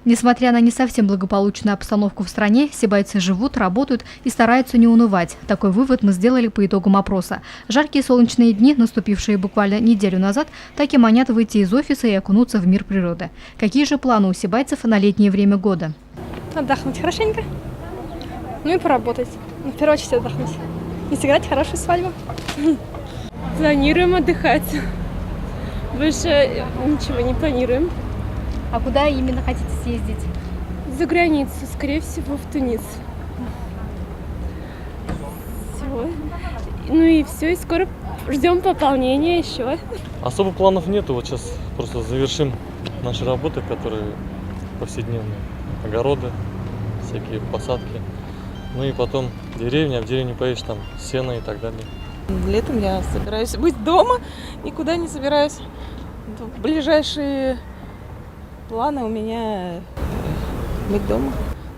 Несмотря на не совсем благополучную обстановку в стране, сибайцы живут, работают и стараются не унывать. Такой вывод мы сделали по итогам опроса. Жаркие солнечные дни, наступившие буквально неделю назад, так и манят выйти из офиса и окунуться в мир природы. Какие же планы у сибайцев на летнее время года? Отдохнуть хорошенько, ну и поработать. В первую очередь отдохнуть. И сыграть хорошую свадьбу. Планируем отдыхать. Больше ничего не планируем. А куда именно хотите съездить? За границу, скорее всего, в Тунис. Все. Ну и все, и скоро ждем пополнения еще. Особо планов нету, вот сейчас просто завершим наши работы, которые повседневные. Огороды, всякие посадки. Ну и потом деревня, а в деревне поедешь там сено и так далее. Летом я собираюсь быть дома, никуда не собираюсь. Ближайшие планы у меня быть дома.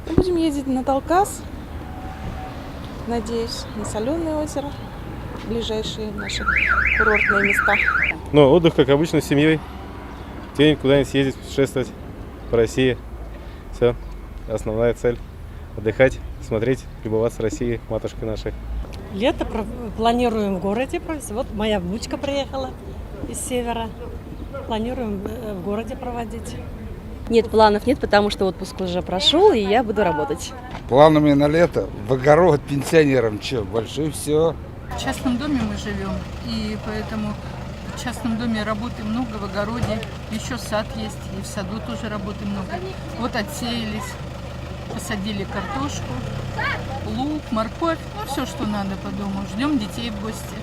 Мы будем ездить на Талкас, надеюсь, на Соленое озеро, ближайшие наши курортные места. Но отдых, как обычно, с семьей. Где-нибудь куда-нибудь съездить, путешествовать по России. Все, основная цель. Отдыхать, смотреть, любоваться Россией, матушкой нашей. Лето планируем в городе провести. Вот моя внучка приехала из севера. Планируем в городе проводить. Нет, планов нет, потому что отпуск уже прошел, и я буду работать. Планами на лето в огород пенсионерам, что, большое все. В частном доме мы живем, и поэтому в частном доме работы много, в огороде. Еще сад есть, и в саду тоже работы много. Вот отсеялись, посадили картошку, лук, морковь, ну все, что надо по дому. Ждем детей в гости.